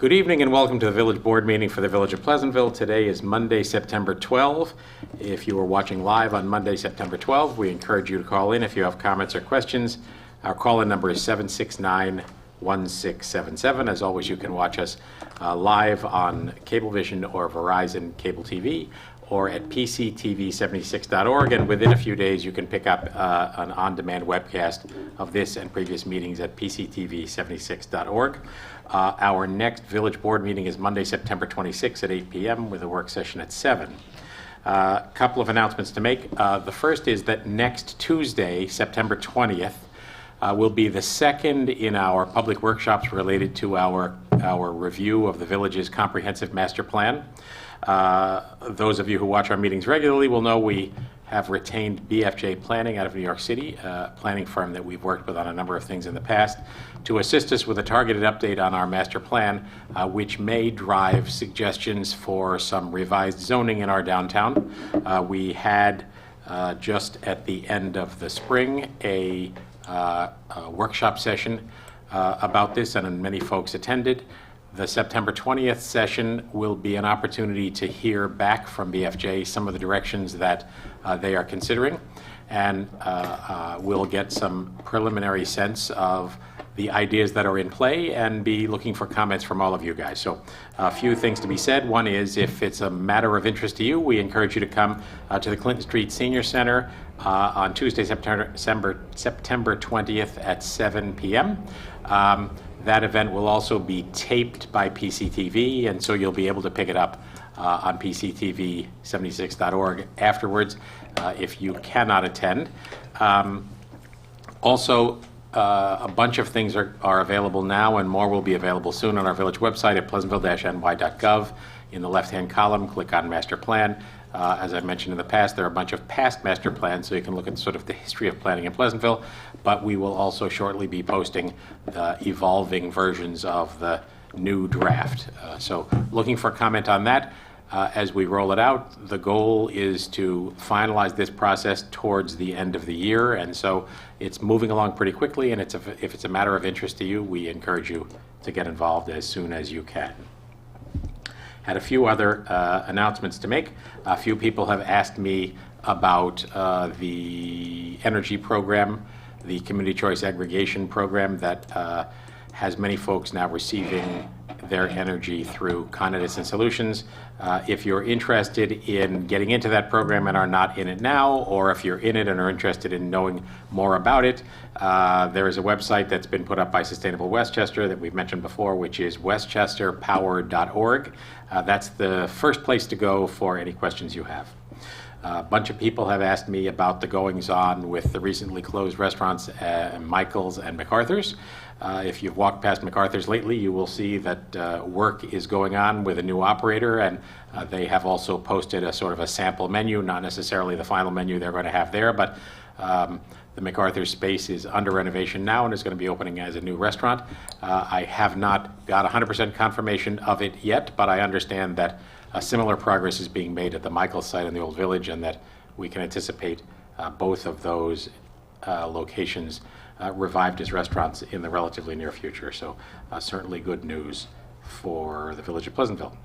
Good evening and welcome to the Village Board meeting for the Village of Pleasantville. Today is Monday, September 12. If you are watching live on Monday, September 12, we encourage you to call in if you have comments or questions. Our call-in number is 769-1677. As always, you can watch us live on Cablevision or Verizon Cable TV or at pctv76.org, and within a few days you can pick up an on-demand webcast of this and previous meetings at pctv76.org. Our next Village Board meeting is Monday, September 26 at 8 p.m. with a work session at 7. A couple of announcements to make. The first is that next Tuesday, September 20th, will be the second in our public workshops related to our review of the village's comprehensive master plan. Those of you who watch our meetings regularly will know we have retained BFJ Planning out of New York City, a planning firm that we've worked with on a number of things in the past, to assist us with a targeted update on our master plan, which may drive suggestions for some revised zoning in our downtown. We had just at the end of the spring a workshop session about this, and many folks attended. The September 20th session will be an opportunity to hear back from BFJ some of the directions that they are considering, and we'll get some preliminary sense of the ideas that are in play and be looking for comments from all of you guys. So a few things to be said. One is, if it's a matter of interest to you, we encourage you to come to the Clinton Street Senior Center on Tuesday, September 20th at 7 p.m. That event will also be taped by PCTV, and so you'll be able to pick it up on PCTV76.org afterwards if you cannot attend. Also, a bunch of things are available now, and more will be available soon on our village website at pleasantville-ny.gov. In the left-hand column, click on Master Plan. As I mentioned in the past, there are a bunch of past master plans, so you can look at sort of the history of planning in Pleasantville, but we will also shortly be posting the evolving versions of the new draft. So looking for comment on that as we roll it out. The goal is to finalize this process towards the end of the year, and so it's moving along pretty quickly, and if it's a matter of interest to you, we encourage you to get involved as soon as you can. Had a few other announcements to make. A few people have asked me about the energy program, the community choice aggregation program that has many folks now receiving their energy through Con Edison Solutions. If you're interested in getting into that program and are not in it now, or if you're in it and are interested in knowing more about it, there is a website that's been put up by Sustainable Westchester that we've mentioned before, which is westchesterpower.org. That's the first place to go for any questions you have. A bunch of people have asked me about the goings-on with the recently closed restaurants, Michael's and MacArthur's. If you've walked past MacArthur's lately, you will see that work is going on with a new operator, and they have also posted a sort of a sample menu, not necessarily the final menu they're going to have there, but the MacArthur space is under renovation now and is going to be opening as a new restaurant. I have not got 100% confirmation of it yet, but I understand that similar progress is being made at the Michael's site in the Old Village, and that we can anticipate both of those locations revived as restaurants in the relatively near future. So certainly good news for the Village of Pleasantville.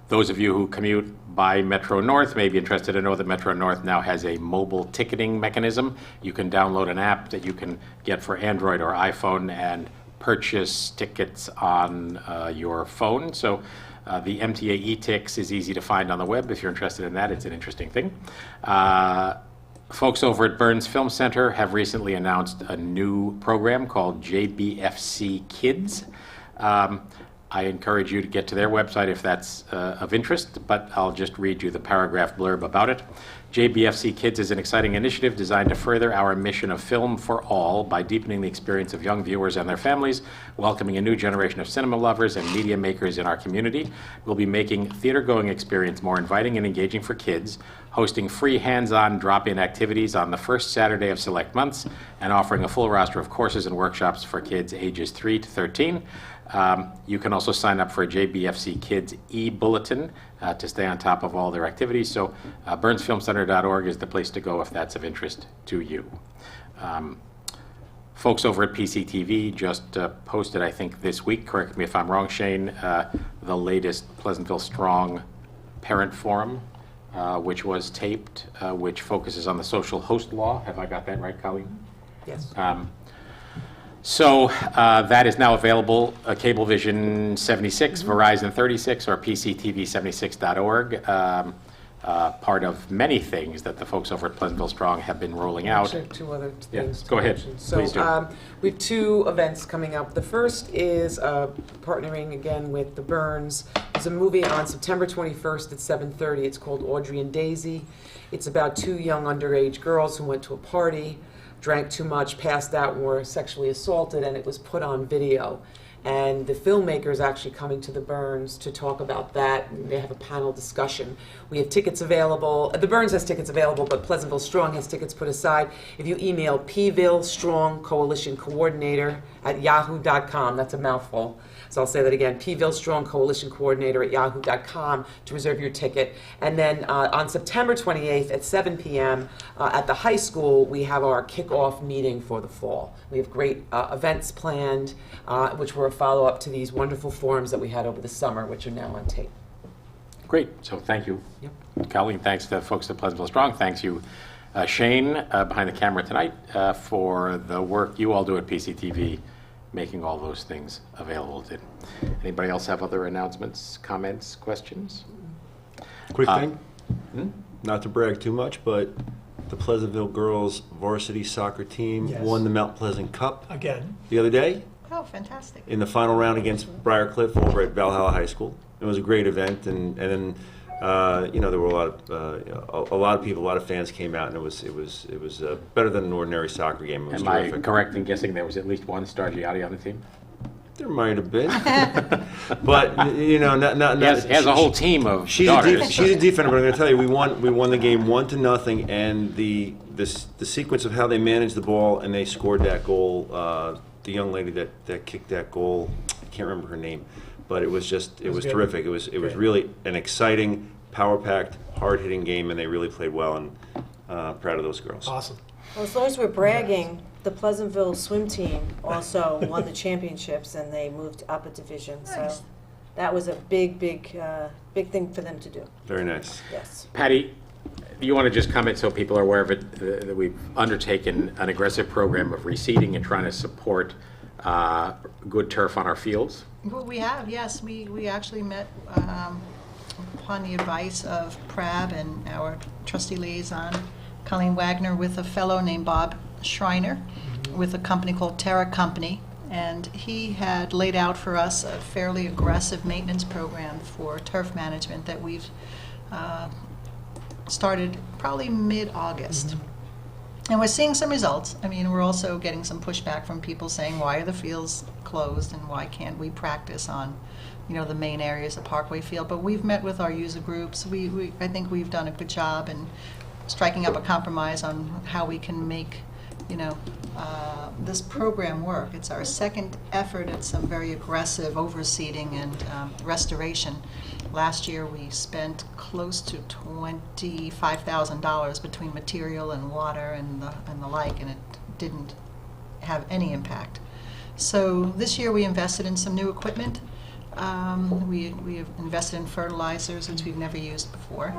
Those of you who commute by Metro North may be interested to know that Metro North now has a mobile ticketing mechanism. You can download an app that you can get for Android or iPhone and purchase tickets on your phone. So the MTA eTix is easy to find on the web. If you're interested in that, it's an interesting thing. Folks over at Burns Film Center have recently announced a new program called JBFC Kids. I encourage you to get to their website if that's of interest, but I'll just read you the paragraph blurb about it. JBFC Kids is an exciting initiative designed to further our mission of film for all by deepening the experience of young viewers and their families, welcoming a new generation of cinema lovers and media makers in our community. We'll be making theater-going experience more inviting and engaging for kids, hosting free hands-on drop-in activities on the first Saturday of select months, and offering a full roster of courses and workshops for kids ages 3 to 13. You can also sign up for a JBFC Kids e-bulletin to stay on top of all their activities. So burnsfilmcenter.org is the place to go if that's of interest to you. Folks over at PCTV just posted, I think this week, correct me if I'm wrong, Shane, the latest Pleasantville Strong Parent Forum, which was taped, which focuses on the social host law. Have I got that right, Colleen? Yes. So that is now available, Cablevision 76, Verizon 36, or PCTV76.org. Part of many things that the folks over at Pleasantville Strong have been rolling out. Actually, two other Yeah, things. go ahead. So, Please do. we have two events coming up. The first is partnering again with the Burns. There's a movie on September 21st at 7:30. It's called Audrey and Daisy. It's about two young underage girls who went to a party, drank too much, passed out, and were sexually assaulted, and it was put on video. And the filmmaker is actually coming to the Burns to talk about that. And they have a panel discussion. We have tickets available. The Burns has tickets available, but Pleasantville Strong has tickets put aside. If you email Pville Strong Coalition Coordinator at yahoo.com, that's a mouthful. So I'll say that again, Pville Strong Coalition Coordinator at yahoo.com to reserve your ticket. And then on September 28th at 7 p.m. At the high school, we have our kickoff meeting for the fall. We have great events planned, which were a follow-up to these wonderful forums that we had over the summer, which are now on tape. Great. So thank you, Colleen. Thanks to the folks at Pleasantville Strong. Thanks you, Shane, behind the camera tonight, for the work you all do at PCTV, making all those things available. Did anybody else have other announcements, comments, questions? Quick thing, not to brag too much, but the Pleasantville girls varsity soccer team won the Mount Pleasant Cup Again. the other day Oh, fantastic. in the final round against Briarcliff over at Valhalla High School. It was a great event, and then there were a lot of people, a lot of fans came out, and it was better than an ordinary soccer game. It was Am I terrific. correct in guessing there was at least one Stargiotti on the team? There might have been, but not. He has a whole team of daughters. She's a defender, but I'm going to tell you, we won the game 1-0, and the sequence of how they managed the ball and they scored that goal. The young lady that kicked that goal, I can't remember her name, but it was good. terrific. It was really an exciting, power-packed, hard-hitting game, and they really played well. And proud of those girls. Awesome. Well, as long as we're bragging, the Pleasantville swim team also won the championships and they moved up a division. Nice. So that was a big thing for them to do. Very nice. Yes. Patty, you want to just comment so people are aware of it, that we've undertaken an aggressive program of reseeding and trying to support good turf on our fields? Well, we have, yes. We actually met upon the advice of PRAB and our trustee liaison, Colleen Wagner, with a fellow named Bob Schreiner with a company called Terra Company. And he had laid out for us a fairly aggressive maintenance program for turf management that we've started probably mid-August. And we're seeing some results. I mean, we're also getting some pushback from people saying, why are the fields closed and why can't we practice on, the main areas of Parkway Field? But we've met with our user groups. I think we've done a good job in striking up a compromise on how we can make, this program work. It's our second effort at some very aggressive overseeding and restoration. Last year we spent close to $25,000 between material and water and the like, and it didn't have any impact. So this year we invested in some new equipment. We have invested in fertilizers, which we've never used before,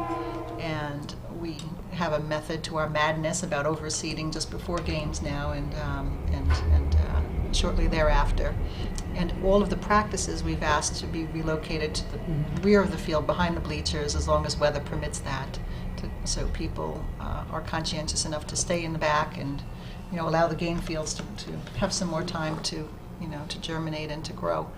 and we have a method to our madness about overseeding just before games now and shortly thereafter. And all of the practices we've asked to be relocated to the rear of the field, behind the bleachers, as long as weather permits that, so people are conscientious enough to stay in the back and allow the game fields to have some more time to germinate and to grow.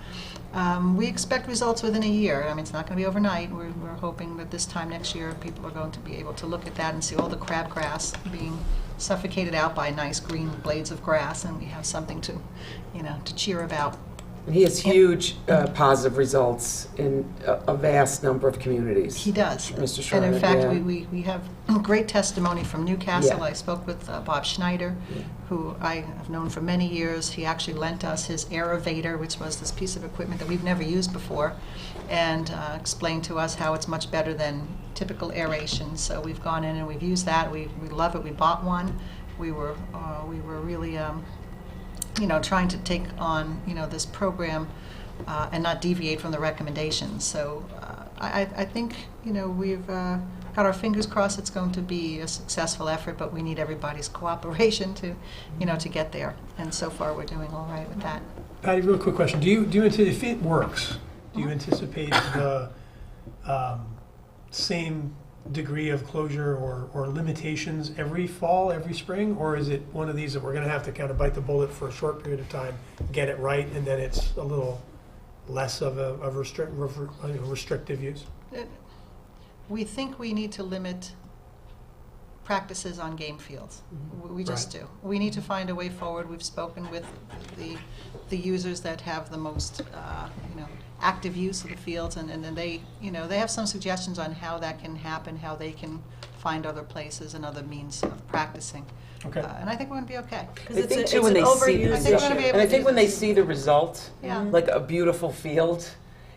We expect results within a year. I mean, it's not going to be overnight. We're hoping that this time next year people are going to be able to look at that and see all the crabgrass being suffocated out by nice green blades of grass, and we have something to cheer about. He has huge positive results in a vast number of communities. He does. Mr. Schreiner, and in fact, yeah. we have great testimony from Newcastle. Yeah. I spoke with Bob Schneider, who I have known for many years. He actually lent us his Aerovator, which was this piece of equipment that we've never used before, and explained to us how it's much better than typical aeration. So we've gone in and we've used that. We love it. We bought one. We were really trying to take on, this program and not deviate from the recommendations. So I think, we've got our fingers crossed it's going to be a successful effort, but we need everybody's cooperation to, to get there. And so far, we're doing all right with that. Patty, real quick question. Do you if it works, do you anticipate the same degree of closure or limitations every fall, every spring? Or is it one of these that we're going to have to kind of bite the bullet for a short period of time, get it right, and then it's a little less of a restrictive use? We think we need to limit practices on game fields. We just do. We need to find a way forward. We've spoken with the users that have the most, active use of the fields, and then they, they have some suggestions on how that can happen, how they can find other places and other means of practicing. Okay. And I think we're going to be okay. I It's think a- too it's when an they see the overused I think we're gonna be able and I to think do when they this. see the result, Yeah. like a beautiful field,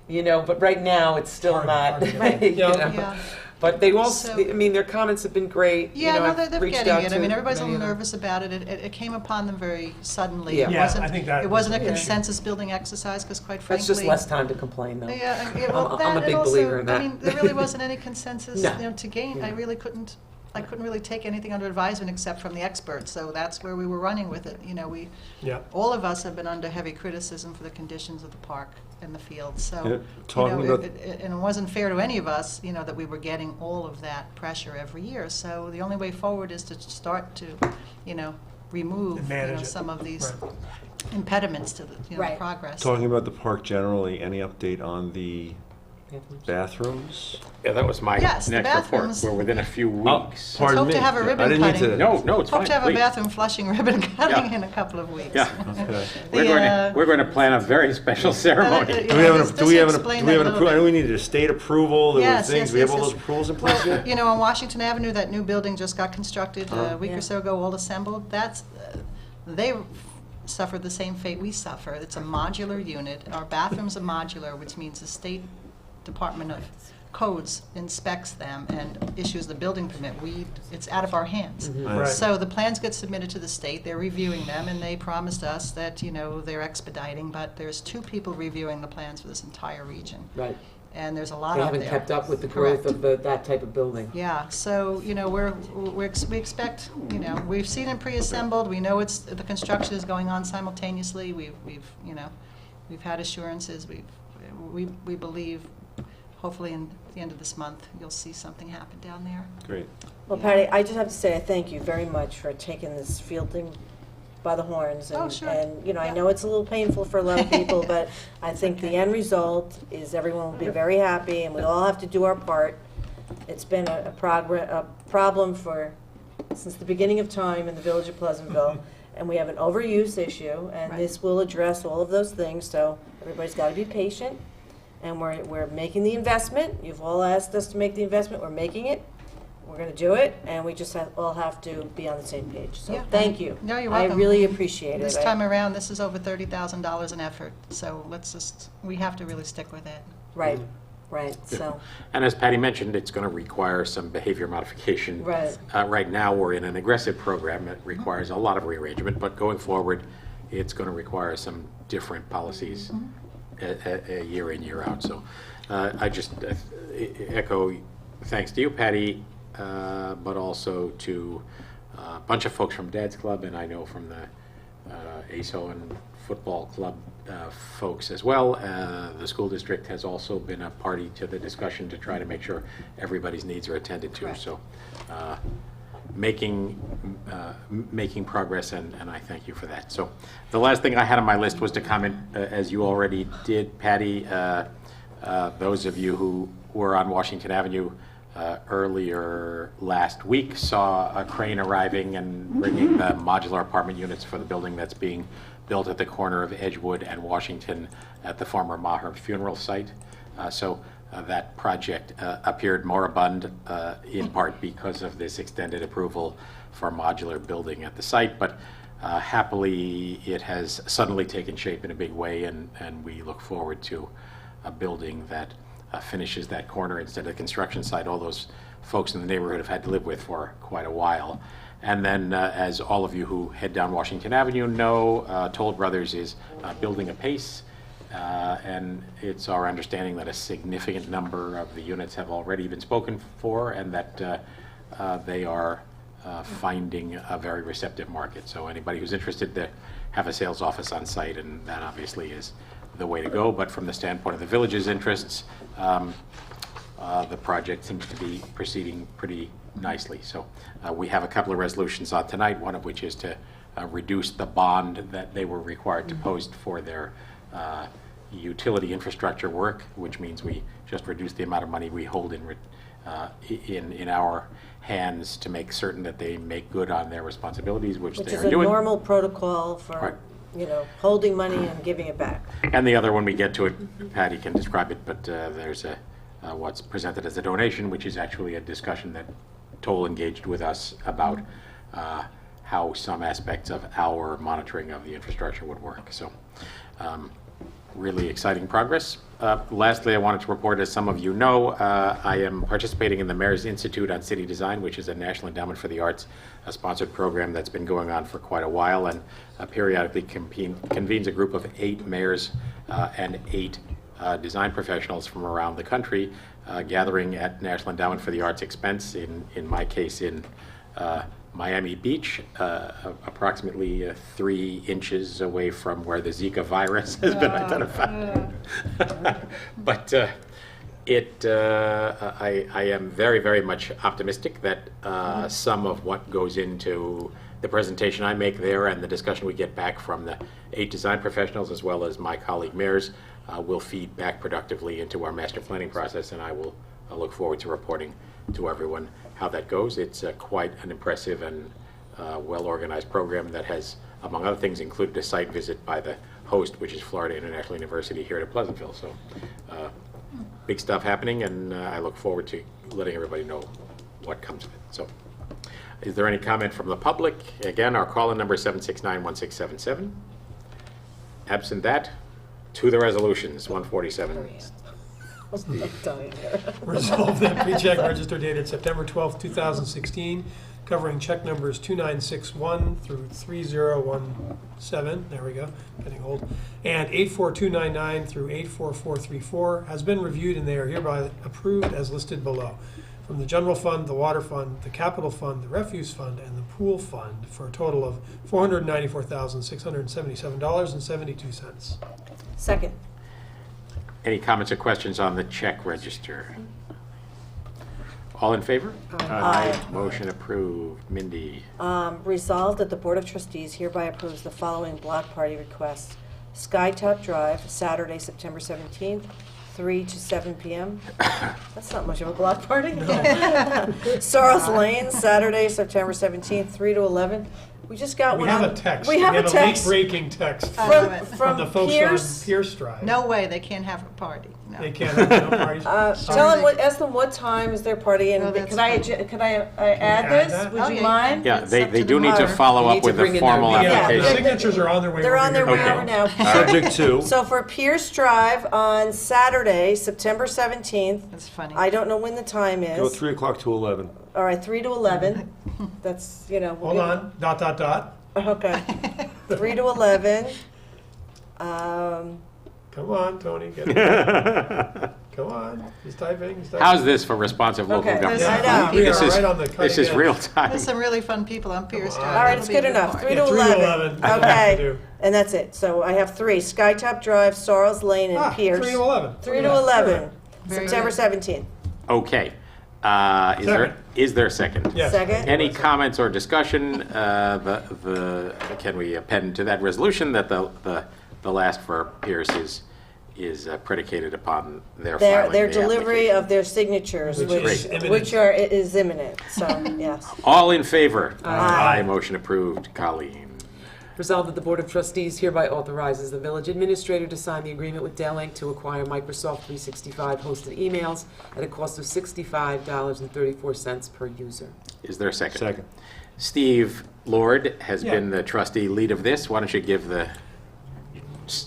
but right now it's still Hard- not. hard to get. you Yeah. know. Yeah. But they all, So- their comments have been great. Yeah, no, I've they're reached getting out it. to I mean, everybody's a many little of them. nervous about it. It came upon them very suddenly. Yeah. It Yeah, wasn't, I think that it wasn't a was the issue. consensus-building exercise, because quite frankly... That's just less time to complain, though. Yeah, I'm well, a that and big also, believer in that. I mean, there really wasn't any consensus, No. to gain. Yeah. I couldn't really take anything under advisement except from the experts, so that's where we were running with it. Yeah. All of us have been under heavy criticism for the conditions of the park and the field, so, Yeah, talking about- and it wasn't fair to any of us, that we were getting all of that pressure every year. So the only way forward is to start to, remove, And manage it. some of these Right. impediments to the, Right. progress. Talking about the park generally, any update on the bathrooms? Yeah, that was my Yes, the next report. bathrooms- We're within a few Oh, weeks. pardon hope me. to have a ribbon I didn't mean cutting. to. No, it's fine. Hope to have a please. bathroom flushing ribbon cutting Yeah. in a couple of weeks. Yeah. Okay. We're going to plan a very special ceremony. Yeah, Do we have this- an, this do we have an, explained do we that have a an little approval? I know bit. we needed a state approval, there were Yes, things, yes, we have yes, all yes. those approvals in place yet? On Washington Avenue, that new building just got constructed a week Yeah. or so ago, all assembled. They suffered the same fate we suffer. It's a modular unit. Our bathrooms are modular, which means the State Department of Codes inspects them and issues the building permit. It's out of our hands. Right. So the plans get submitted to the state, they're reviewing them, and they promised us that, they're expediting, but there's 2 people reviewing the plans for this entire region. Right. And there's a lot They out there. haven't kept up with the growth Correct. of that type of building. Yeah, so, we expect, we've seen it pre-assembled, we know the construction is going on simultaneously, we've had assurances, we believe, hopefully in the end of this month, you'll see something happen down there. Great. Well, Patty, I just have to say, I thank you very much for taking this field thing by the horns. And, Oh, sure. And, I Yeah. know it's a little painful for a lot of people, but I think the end result is everyone will be very happy, and we all have to do our part. It's been a problem since the beginning of time in the village of Pleasantville, and we have an overuse issue, and Right. this will address all of those things, so everybody's got to be patient. And we're making the investment. You've all asked us to make the investment. We're making it. We're going to do it, and we just all have to be on the same page. So Yeah. thank you. No, you're I welcome. really appreciate it. This time around, this is over $30,000 in effort, so we have to really stick with it. Right, right. So, And as Patty mentioned, it's going to require some behavior modification. Right. Right now, we're in an aggressive program that requires a lot of rearrangement, but going forward, it's going to require some different policies year in, year out. So I just echo thanks to you, Patty, but also to a bunch of folks from Dad's Club, and I know from the ASO and Football Club folks as well. The school district has also been a party to the discussion to try to make sure everybody's needs are attended to. Correct. So making progress, and I thank you for that. So the last thing I had on my list was to comment, as you already did, Patty, those of you who were on Washington Avenue earlier last week saw a crane arriving and bringing the modular apartment units for the building that's being built at the corner of Edgewood and Washington at the former Maher funeral site. That project appeared moribund in part because of this extended approval for modular building at the site, but happily it has suddenly taken shape in a big way, and we look forward to a building that finishes that corner instead of the construction site all those folks in the neighborhood have had to live with for quite a while. And then, as all of you who head down Washington Avenue know, Toll Brothers is building apace, and it's our understanding that a significant number of the units have already been spoken for, and that they are finding a very receptive market. So anybody who's interested to have a sales office on site, and that obviously is the way to go. But from the standpoint of the village's interests, the project seems to be proceeding pretty nicely. So we have a couple of resolutions on tonight, one of which is to reduce the bond that they were required to post for their utility infrastructure work, which means we just reduce the amount of money we hold in our hands to make certain that they make good on their responsibilities, which Which they is are a doing. normal protocol Right. for, holding money and giving it back. And the other, when we get to it, Patty can describe it, but there's what's presented as a donation, which is actually a discussion that Toll engaged with us about how some aspects of our monitoring of the infrastructure would work. So really exciting progress. Lastly, I wanted to report, as some of you know, I am participating in the Mayor's Institute on City Design, which is a National Endowment for the Arts sponsored program that's been going on for quite a while, and periodically convenes a group of 8 mayors and 8 design professionals from around the country, gathering at National Endowment for the Arts expense, in my case in Miami Beach, approximately 3 inches away from where the Zika virus has been identified. But I am very, very much optimistic that some of what goes into the presentation I make there and the discussion we get back from the 8 design professionals, as well as my colleague mayors, will feed back productively into our master planning process, and I look forward to reporting to everyone how that goes. It's quite an impressive and well-organized program that has, among other things, included a site visit by the host, which is Florida International University here at Pleasantville. So big stuff happening, and I look forward to letting everybody know what comes of it. So is there any comment from the public? Again, our call-in number is 769-1677. Absent that, to the resolutions, 147. Resolved that pre-check register dated September 12th, 2016, covering check numbers 2961 through 3017, there we go, getting old, and 84299 through 84434 has been reviewed, and they are hereby approved as listed below. From the general fund, the water fund, the capital fund, the refuse fund, and the pool fund, for a total of $494,677.72. Second. Any comments or questions on the check register? All in favor? Aye. Motion approved. Mindy? Resolved that the Board of Trustees hereby approves the following block party requests. Skytop Drive, Saturday, September 17th, 3 to 7 p.m. That's not much of a block party. Sorrels Lane, Saturday, September 17th, 3 to 11. We just got We one. have on- a text. We have a text late-breaking text I from, know it. from the folks Pierce. on Pierce Drive. No way, they can't have a party. No. They can't have no parties. Tell them ask them what time is their party, and Oh, that's could I add add this? that? Would Oh, you yeah, mind? Yeah, It's they up to the do need to buyer. follow They up need to with a bring in their formal meeting. Yeah, the application. signatures are on their way. They're We're on their way gonna- over now. Subject to. So for Pierce Drive on Saturday, September 17th, That's funny. I don't know when the time Go is. 3 o'clock to 11. All right, 3 to 11. That's, Hold on, ... Okay. 3 to 11. Come on, Tony, get it. Come on, he's typing, he's typing. How's this for responsive local Okay, government? I know. We This are is, right on the this cutting is edge. real time. There's some really fun people on Pierce Come Drive. on. All right, it's It'll be good a enough. party. 3 to Yeah, 3 to 11. 11. That's what I have to Okay. do. And that's it. So I have 3. Skytop Drive, Sorrels Lane, and Pierce. 3 to 11. 3 to Yeah, 11. Very September good. 17th. Okay. Second. Is there a second? Yes. Second. Any comments or discussion? Can we append to that resolution that the last for Pierce is predicated upon their filing Their the delivery application? of their signatures, Which is imminent. which is imminent. So, yes. All in favor? Aye. Motion approved. Colleen? Resolved that the Board of Trustees hereby authorizes the village administrator to sign the agreement with Dell Inc. to acquire Microsoft 365 hosted emails at a cost of $65.34 per user. Is there a second? Second. Steve Lord has Yeah. been the trustee lead of this. Why don't you give the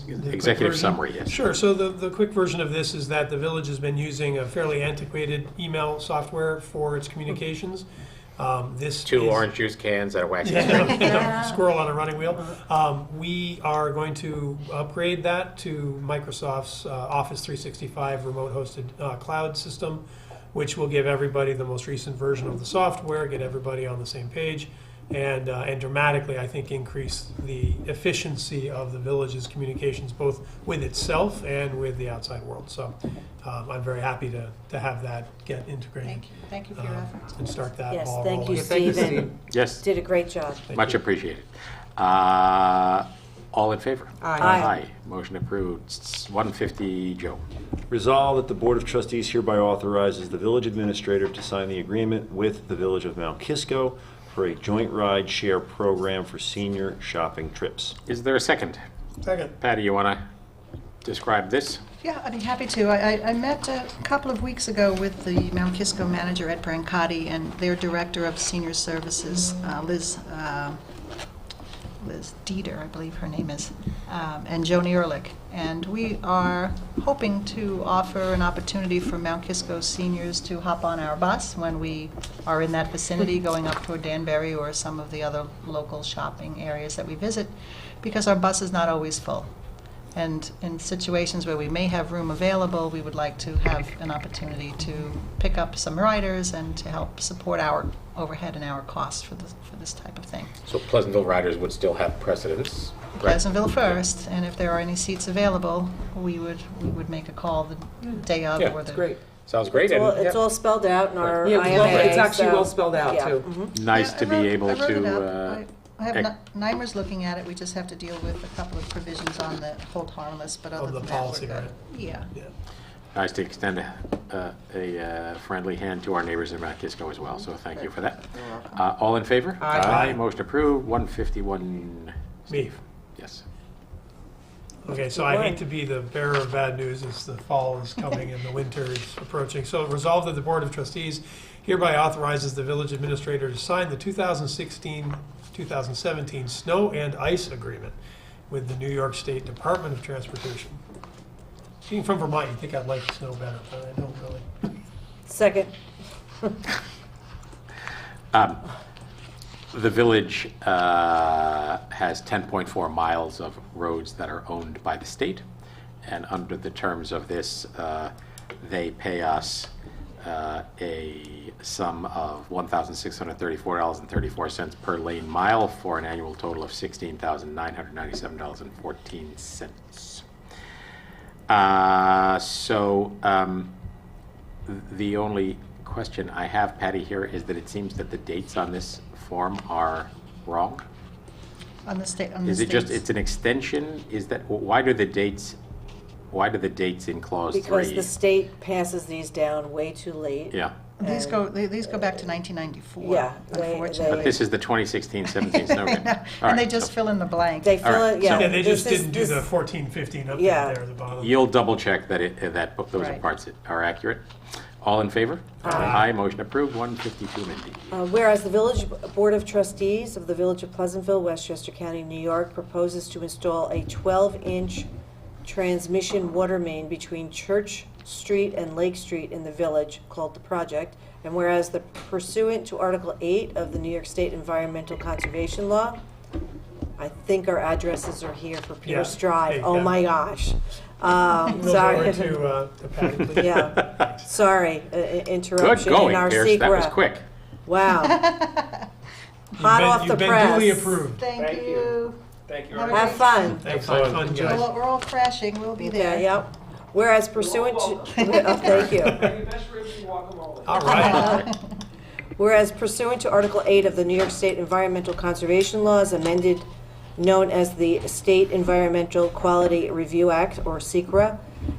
The quick executive version? summary? Yes. Sure, so the quick version of this is that the village has been using a fairly antiquated email software for its communications. This Two is- orange juice cans and a waxy Yeah, squirrel on a running wheel. We are going to upgrade that to Microsoft's Office 365 remote hosted cloud system, which will give everybody the most recent version of the software, get everybody on the same page, and dramatically, I think, increase the efficiency of the village's communications, both with itself and with the outside world. So I'm very happy to have that get integrated. Thank you for your efforts. And start that Yes, ball thank you, rolling. Thank you, Stephen. Steve. Yes, Did a great job. much appreciated. All in favor? Aye. Aye. Motion approved. 150, Joe. Resolved that the Board of Trustees hereby authorizes the village administrator to sign the agreement with the Village of Mount Kisco for a joint ride share program for senior shopping trips. Is there a second? Second. Patty, you want to describe this? Yeah, I'd be happy to. I met a couple of weeks ago with the Mount Kisco manager, Ed Brancotti, and their director of senior services, Liz Dieter, I believe her name is, and Joni Ehrlich. And we are hoping to offer an opportunity for Mount Kisco seniors to hop on our bus when we are in that vicinity, going up toward Danbury or some of the other local shopping areas that we visit, because our bus is not always full. And in situations where we may have room available, we would like to have an opportunity to pick up some riders and to help support our overhead and our costs for this type of thing. So Pleasantville riders would still have precedence? correct? Pleasantville first, and if there are any seats available, we would make a call the day of Yeah, or That's the. great. Sounds great. It's all, and, it's yeah, all spelled out in our Yeah, IMA. it's actually so- well spelled out, yeah. too. Mhm. Nice Yeah, to be able I wrote it to, up. I have ec- NYMER's looking at it, we just have to deal with a couple of provisions on the hold harmless, but other Of the than that, we're policy, good. right? Yeah. Yeah. nice to extend a friendly hand to our neighbors in Mount Kisco as well, so thank you for that. All in favor? Aye. Motion approved. 151, Me. yes. Okay, so I hate to be the bearer of bad news as the fall is coming and the winter is approaching. So resolved that the Board of Trustees hereby authorizes the village administrator to sign the 2016-2017 snow and ice agreement with the New York State Department of Transportation. Being from Vermont, you'd think I'd like snow better, but I don't really. Second. The village has 10.4 miles of roads that are owned by the state, and under the terms of this, they pay us a sum of $1,634.34 per lane mile for an annual total of $16,997.14. The only question I have, Patty, here is that it seems that the dates on this form are wrong. On the state, on the Is it just, states. it's an extension? Is that, why do the dates in clause 3? Because the state passes these down way too late. Yeah, These go back to 1994. Yeah, they- Unfortunately. but this is the 2016-17 snow grant. All And they right, just so fill in the blank. They fill right, it, yeah. Yeah, they this just is- didn't do this- the 14-15 update Yeah. there at the bottom. You'll double check that those are Right. parts that are accurate. All in favor? Aye. Motion approved. 152, Mindy. Whereas the Village Board of Trustees of the Village of Pleasantville, Westchester County, New York, proposes to install a 12-inch transmission water main between Church Street and Lake Street in the village, called the project. And whereas the pursuant to Article 8 of the New York State Environmental Conservation Law, I think our addresses are here for Pierce Yeah. Drive. Hey, Oh yeah. my gosh. Move Sorry. forward to Patty, please. Yeah, sorry, Good interruption in going, our Pierce. That was secret. quick. Wow. Hot off the You've been press. duly approved. Thank you. Thank you. Have a Have fun. Thanks, fun, guys. We're all crashing, we'll be Okay, there. yep. Whereas pursuant to, oh, thank you. All right. Whereas pursuant to Article 8 of the New York State Environmental Conservation Laws, amended, known as the State Environmental Quality Review Act, or SECRA,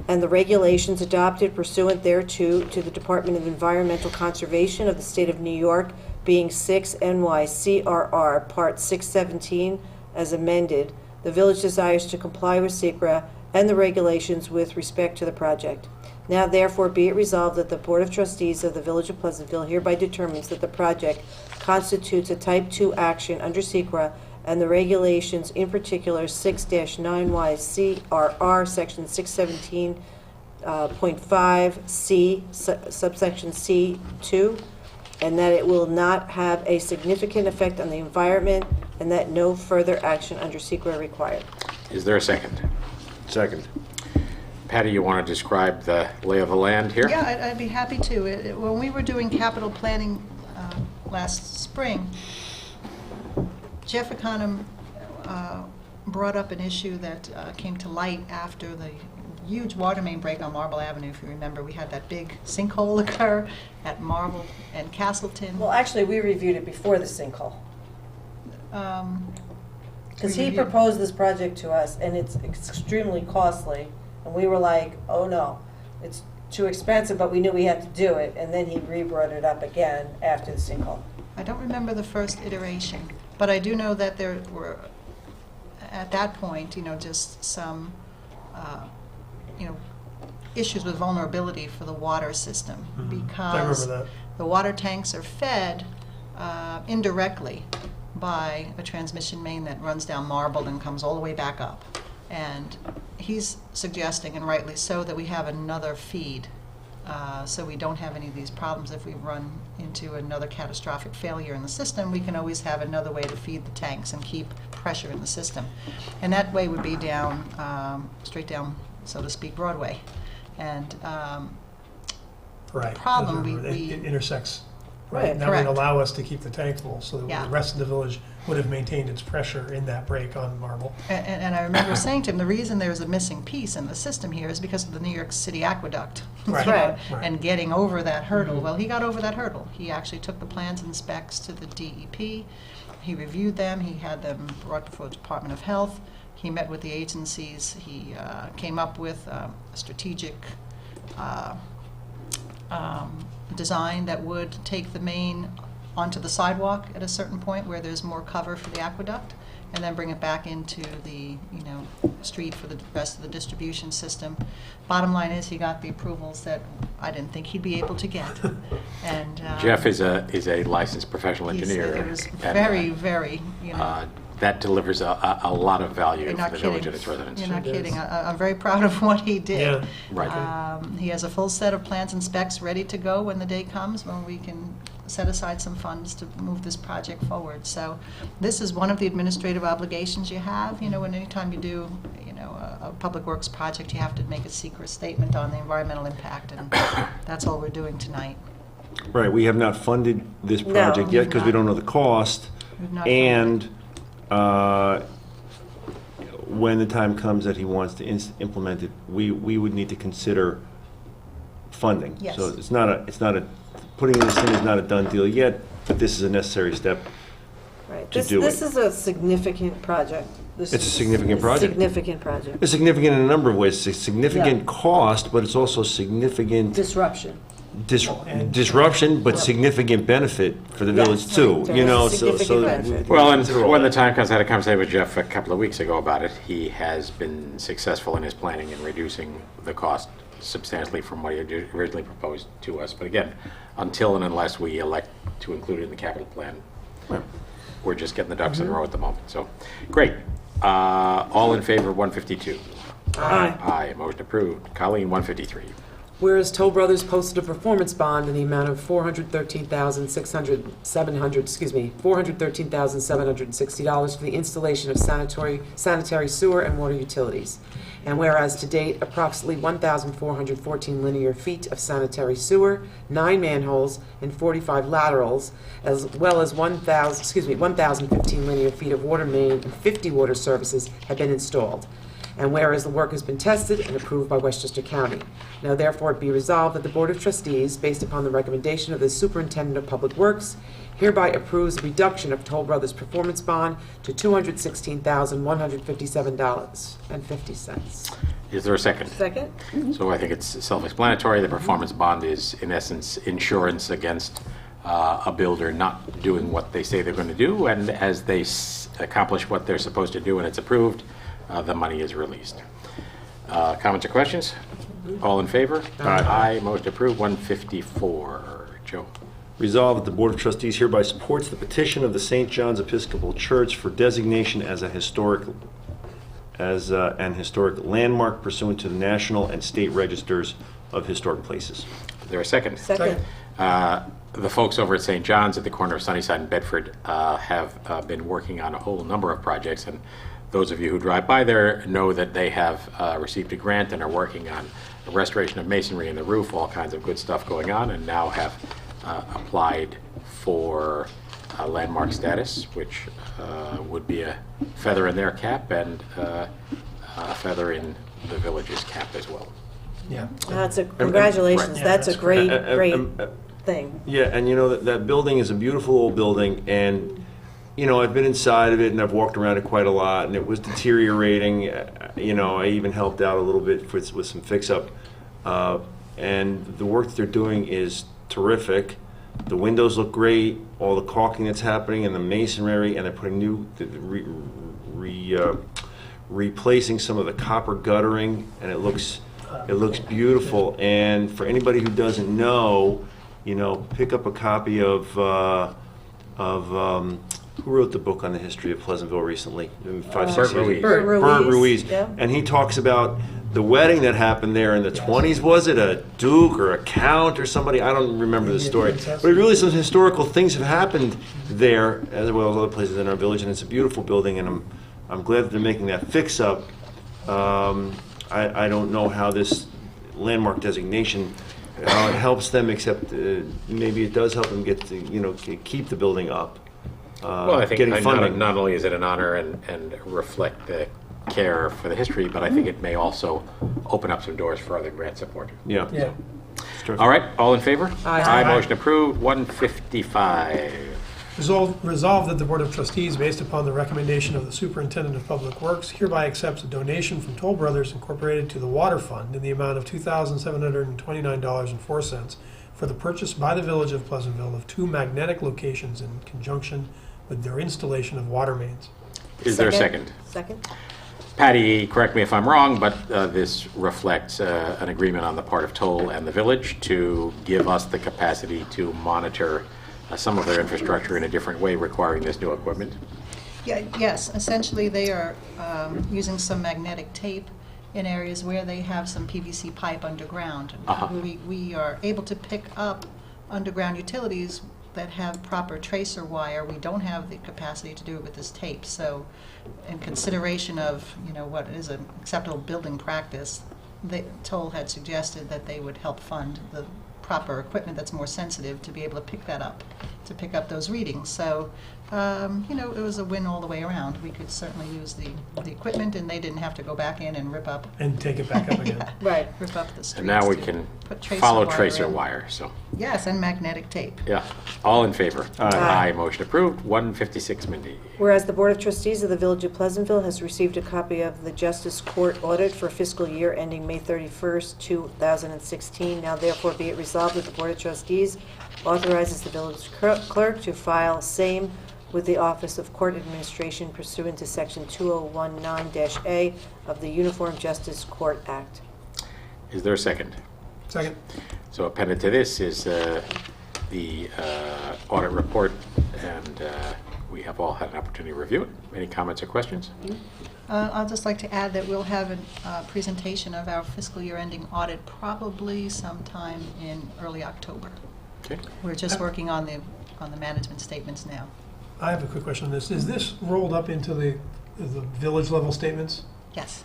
and the regulations adopted pursuant thereto to the Department of Environmental Conservation of the State of New York, being 6 NYCRR Part 617 as amended, the village desires to comply with SECRA and the regulations with respect to the project. Now therefore be it resolved that the Board of Trustees of the Village of Pleasantville hereby determines that the project constitutes a Type 2 action under SECRA and the regulations, in particular 6-9YCRR, Section 617.5 C, subsection C2, and that it will not have a significant effect on the environment, and that no further action under SEQA required. Is there a second? Second. Patty, you want to describe the lay of the land here? Yeah, I'd be happy to. When we were doing capital planning last spring, Jeff Econom brought up an issue that came to light after the huge water main break on Marble Avenue. If you remember, we had that big sinkhole occur at Marble and Castleton. Well, actually, we reviewed it before the sinkhole. Because he reviewed- proposed this project to us, and it's extremely costly, and we were like, oh no, it's too expensive, but we knew we had to do it, and then he re-brought it up again after the sinkhole. I don't remember the first iteration, but I do know that there were, at that point, just some, issues with vulnerability for the water system, I remember because that. the water tanks are fed indirectly by a transmission main that runs down Marble and comes all the way back up. And he's suggesting, and rightly so, that we have another feed, so we don't have any of these problems. If we run into another catastrophic failure in the system, we can always have another way to feed the tanks and keep pressure in the system. And that way would be down, straight down, so to speak, Broadway. And Right. problem, It intersects. Right. That would Correct. allow us to keep the tank full, so that Yeah. the rest of the village would have maintained its pressure in that break on Marble. And I remember saying to him, the reason there's a missing piece in the system here is because of the New York City aqueduct. Right. Right. And getting over that hurdle. Well, he got over that hurdle. He actually took the plans and specs to the DEP. He reviewed them. He had them brought before the Department of Health. He met with the agencies. He came up with a strategic design that would take the main onto the sidewalk at a certain point where there's more cover for the aqueduct, and then bring it back into the, street for the rest of the distribution system. Bottom line is, he got the approvals that I didn't think he'd be able to get. And Jeff is a licensed professional he's- engineer. It was and, very, very, that delivers a lot of value you're for not the kidding. village and its residents. You're not Sure does. kidding. I'm very proud of what he did. Yeah. Right. He has a full set of plans and specs ready to go when the day comes, when we can set aside some funds to move this project forward. So this is one of the administrative obligations you have. When anytime you do, a public works project, you have to make a secret statement on the environmental impact, and that's all we're doing tonight. Right, we have not funded this No, project yet we've because we not. don't know the cost. We've not And when the time comes that he wants to implement it, we would need to consider funding. Yes. So it's not putting this in is not a done deal yet, but this is a necessary step. Right. To This do This it. is a significant project. This It's a is significant project. Significant project. It's significant in a number of ways. It's a significant Yeah. cost, but it's also significant Disruption. And- disruption, but significant benefit for the Yes, village too, right. you know, Significant so. benefit. Well, and Consider all when the that. time comes, I had a conversation with Jeff a couple of weeks ago about it. He has been successful in his planning in reducing the cost substantially from what he had originally proposed to us. But again, until and unless we elect to include it in the capital plan, we're just getting the ducks in a row at the moment. So, great. All in favor of 152? Aye. Aye, motion approved. Colleen, 153. Whereas Toll Brothers posted a performance bond in the amount of $413,760 for the installation of sanitary sewer and water utilities. And whereas to date, approximately 1,414 linear feet of sanitary sewer, 9 manholes, and 45 laterals, as well as 1,015 linear feet of water main and 50 water services have been installed. And whereas the work has been tested and approved by Westchester County. Now therefore it be resolved that the Board of Trustees, based upon the recommendation of the Superintendent of Public Works, hereby approves a reduction of Toll Brothers' performance bond to $216,157.50. Is there a second? Second? So I think it's self-explanatory. The performance bond is, in essence, insurance against a builder not doing what they say they're going to do, and as they accomplish what they're supposed to do and it's approved, the money is released. Comments or questions? All in favor? Aye. Motion approved. 154. Joe? Resolved that the Board of Trustees hereby supports the petition of the St. John's Episcopal Church for designation as an historic landmark pursuant to the national and state registers of historic places. Is there a second? Second. The folks over at St. John's at the corner of Sunnyside and Bedford have been working on a whole number of projects, and those of you who drive by there know that they have received a grant and are working on the restoration of masonry in the roof, all kinds of good stuff going on, and now have applied for landmark status, which would be a feather in their cap and a feather in the village's cap as well. Yeah. Congratulations, Right. that's a Yeah, great, that's great thing. Yeah, and you know, that building is a beautiful old building, and, you know, I've been inside of it, and I've walked around it quite a lot, and it was deteriorating. You know, I even helped out a little bit with some fix-up. And the work that they're doing is terrific. The windows look great, all the caulking that's happening, and the masonry, and they're putting new, replacing some of the copper guttering, and it looks beautiful. And for anybody who doesn't know, you know, pick up a copy of who wrote the book on the history of Pleasantville recently? 5, 6 years ago. Bert Ruiz. Yeah. And he talks about the wedding that happened there in the 20s. Was it a duke or a count or somebody? I don't remember the story. But really some historical things have happened there, as well as other places in our village, and it's a beautiful building, and I'm glad that they're making that fix-up. I don't know how this landmark designation how it helps them, except maybe it does help them get to, you know, keep the building up. Well, I think getting funding. not only is it an honor and reflect the care for the history, but I think it may also open up some doors for other grant support. Yeah. Yeah. It's terrific. All right, all in favor? Aye. Motion approved. 155. Resolved that the Board of Trustees, based upon the recommendation of the Superintendent of Public Works, hereby accepts a donation from Toll Brothers Incorporated to the Water Fund in the amount of $2,729.04 for the purchase by the Village of Pleasantville of 2 magnetic locations in conjunction with their installation of water mains. Is there a second? Second? Patty, correct me if I'm wrong, but this reflects an agreement on the part of Toll and the village to give us the capacity to monitor some of their infrastructure in a different way, requiring this new equipment. Yeah, yes, essentially they are using some magnetic tape in areas where they have some PVC pipe underground. Uh-huh. We are able to pick up underground utilities that have proper tracer wire. We don't have the capacity to do it with this tape. So in consideration of, you know, what is an acceptable building practice, Toll had suggested that they would help fund the proper equipment that's more sensitive to be able to pick that up, to pick up those readings. So, you know, it was a win all the way around. We could certainly use the equipment, and they didn't have to go back in and rip up. And take it back up again. Yeah, Right. rip up the streets. And now we to can put tracer follow wire tracer in. wire, so, Yes, and magnetic tape. yeah. All in favor? Aye. Motion approved. 156, Mindy. Whereas the Board of Trustees of the Village of Pleasantville has received a copy of the Justice Court audit for fiscal year ending May 31st, 2016. Now therefore be it resolved that the Board of Trustees authorizes the village clerk to file same with the Office of Court Administration pursuant to Section 2019-A of the Uniform Justice Court Act. Is there a second? Second. So appended to this is the audit report, and we have all had an opportunity to review it. Any comments or questions? I'd just like to add that we'll have a presentation of our fiscal year ending audit probably sometime in early October. Okay. We're just working on the management statements now. I have a quick question on this. Is this rolled up into the village level statements? Yes.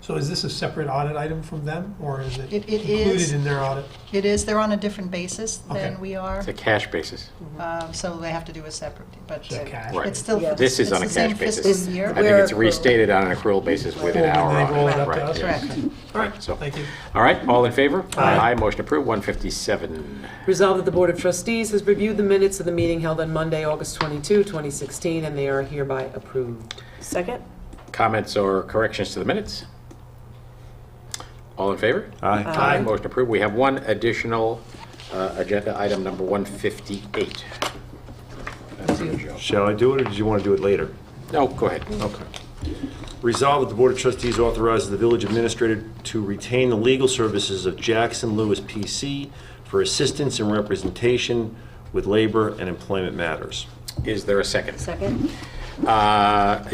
So is this a separate audit item from them, or is it It included is. in their audit? It is. They're on a different basis Okay. than we are, It's a cash basis. so they have to do a separate, but Is that cash? Right. it's still, Yeah. This is it's on a the same cash basis. fiscal year. I think it's restated on an accrual basis within Oh, our when they audit. roll it up to Right, us? yes. Correct. All right, So, thank you. all right, all in favor? Aye. Motion approved. 157. Resolved that the Board of Trustees has reviewed the minutes of the meeting held on Monday, August 22, 2016, and they are hereby approved. Second? Comments or corrections to the minutes? All in favor? Aye. Aye. Motion approved. We have one additional agenda item, number 158. That's you, Joe. Shall I do it, or did you want to do it later? No, go ahead. Okay. Resolved that the Board of Trustees authorizes the village administrator to retain the legal services of Jackson Lewis PC for assistance and representation with labor and employment matters. Is there a second? Second?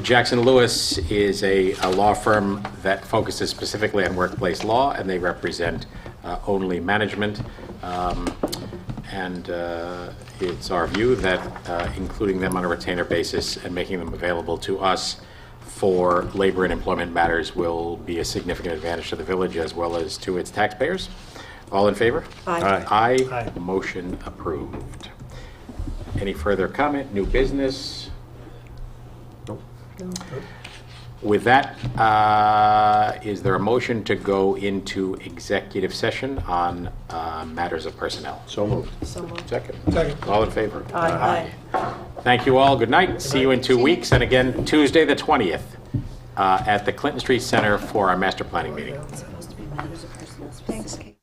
Jackson Lewis is a law firm that focuses specifically on workplace law, and they represent only management. And it's our view that including them on a retainer basis and making them available to us for labor and employment matters will be a significant advantage to the village as well as to its taxpayers. All in favor? Aye. Aye. Aye. Motion approved. Any further comment, new business? Nope. With that, is there a motion to go into executive session on matters of personnel? So moved. So moved. Second. Second. All in favor? Aye. Thank you all. Good night. See you in 2 weeks. And again, Tuesday, the 20th, at the Clinton Street Center for our master planning meeting. It's supposed to be matters of personal. Thanks, Kate.